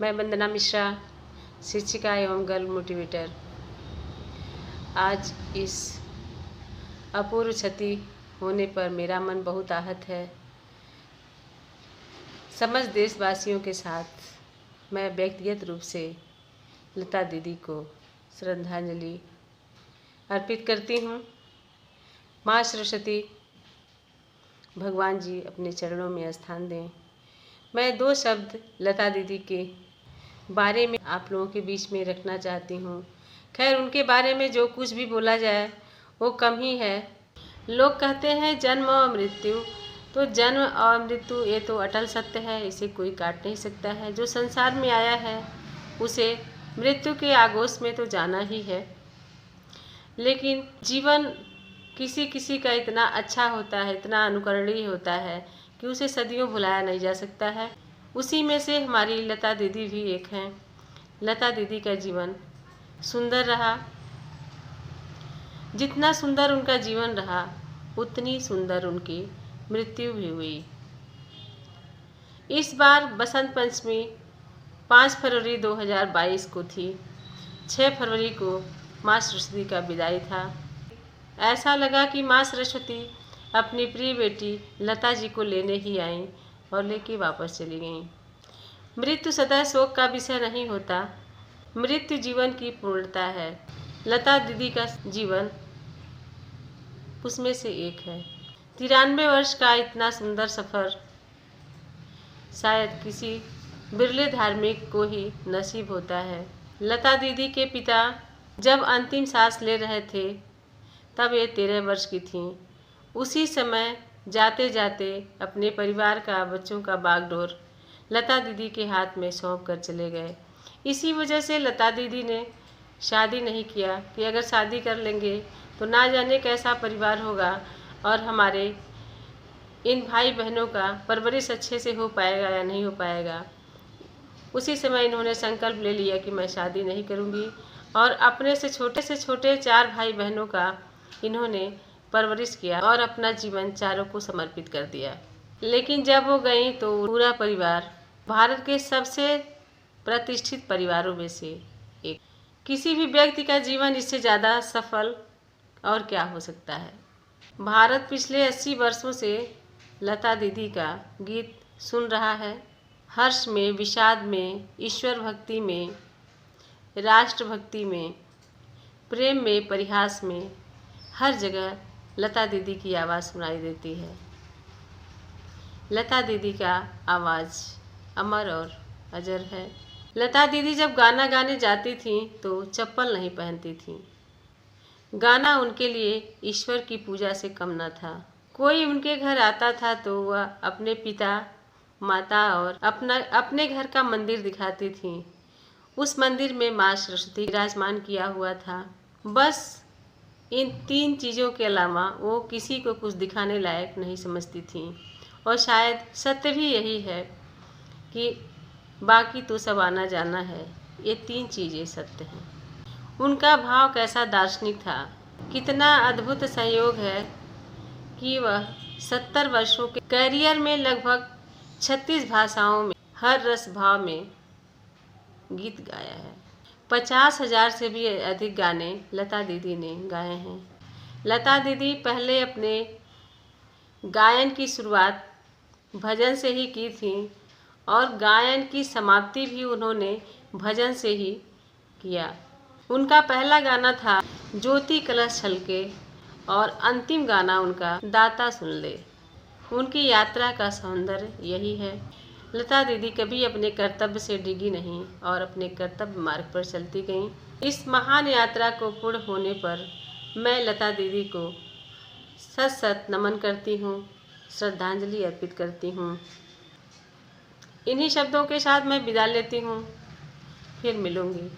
मैं वंदना मिश्रा, शिक्षिका एवं गर्ल मोटिवेटर। आज इस अपूर्व क्षति होने पर मेरा मन बहुत आहत है। समस्त देशवासियों के साथ मैं व्यक्तिगत रूप से लता दीदी को श्रद्धांजलि अर्पित करती हूँ। माँ सरस्वती भगवान जी अपने चरणों में स्थान दें। मैं 2 शब्द लता दीदी के बारे में आप लोगों के बीच में रखना चाहती हूँ। खैर, उनके बारे में जो कुछ भी बोला जाए वो कम ही है। लोग कहते हैं जन्म और मृत्यु, तो जन्म और मृत्यु ये तो अटल सत्य है, इसे कोई काट नहीं सकता है। जो संसार में आया है उसे मृत्यु के आगोश में तो जाना ही है। लेकिन जीवन किसी किसी का इतना अच्छा होता है, इतना अनुकरणीय होता है कि उसे सदियों भुलाया नहीं जा सकता है। उसी में से हमारी लता दीदी भी एक हैं। लता दीदी का जीवन सुंदर रहा। जितना सुंदर उनका जीवन रहा उतनी सुंदर उनकी मृत्यु भी हुई। इस बार बसंत पंचमी 5 फरवरी 2022 को थी। 6 फरवरी को माँ सरस्वती का विदाई था। ऐसा लगा कि माँ सरस्वती अपनी प्रिय बेटी लता जी को लेने ही आईं और लेके वापस चली गईं। मृत्यु सदा शोक का विषय नहीं होता, मृत्यु जीवन की पूर्णता है। लता दीदी का जीवन उसमें से एक है। 93 वर्ष का इतना सुंदर सफ़र शायद किसी बिरले धार्मिक को ही नसीब होता है। लता दीदी के पिता जब अंतिम सांस ले रहे थे तब ये 13 वर्ष की थीं। उसी समय जाते जाते अपने परिवार का, बच्चों का बागडोर लता दीदी के हाथ में सौंप कर चले गए। इसी वजह से लता दीदी ने शादी नहीं किया कि अगर शादी कर लेंगे तो ना जाने कैसा परिवार होगा और हमारे इन भाई बहनों का परवरिश अच्छे से हो पाएगा या नहीं हो पाएगा। उसी समय इन्होंने संकल्प ले लिया कि मैं शादी नहीं करूंगी और अपने से छोटे 4 भाई बहनों का इन्होंने परवरिश किया और अपना जीवन चारों को समर्पित कर दिया। लेकिन जब वो गई तो पूरा परिवार भारत के सबसे प्रतिष्ठित परिवारों में से एक। किसी भी व्यक्ति का जीवन इससे ज़्यादा सफल और क्या हो सकता है। भारत पिछले 80 वर्षों से लता दीदी का गीत सुन रहा है। हर्ष में, विषाद में, ईश्वर भक्ति में, राष्ट्र भक्ति में, प्रेम में, परिहास में, हर जगह लता दीदी की आवाज़ सुनाई देती है। लता दीदी का आवाज़ अमर और अजर है। लता दीदी जब गाना गाने जाती थीं तो चप्पल नहीं पहनती थीं। गाना उनके लिए ईश्वर की पूजा से कम न था। कोई उनके घर आता था तो वह अपने पिता, माता और अपने घर का मंदिर दिखाती थीं। उस मंदिर में माँ सरस्वती विराजमान किया हुआ था। बस इन 3 चीज़ों के अलावा वो किसी को कुछ दिखाने लायक नहीं समझती थीं। और शायद सत्य भी यही है कि बाकी तो सब आना जाना है, ये 3 चीज़ें सत्य हैं। उनका भाव कैसा दार्शनिक था। कितना अद्भुत संयोग है कि वह 70 वर्षों के करियर में लगभग 36 भाषाओं में हर रस भाव में गीत गाया है। 50,000 से भी अधिक गाने लता दीदी ने गाए हैं। लता दीदी पहले अपने गायन की शुरुआत भजन से ही की थी और गायन की समाप्ति भी उन्होंने भजन से ही किया। उनका पहला गाना था ज्योति कलश छलके और अंतिम गाना उनका दाता सुन ले। उनकी यात्रा का सौंदर्य यही है। लता दीदी कभी अपने कर्तव्य से डिगी नहीं और अपने कर्तव्य मार्ग पर चलती गईं। इस महान यात्रा को पूर्ण होने पर मैं लता दीदी को सत नमन करती हूँ, श्रद्धांजलि अर्पित करती हूँ। इन्हीं शब्दों के साथ मैं विदा लेती हूँ। फिर मिलूँगी।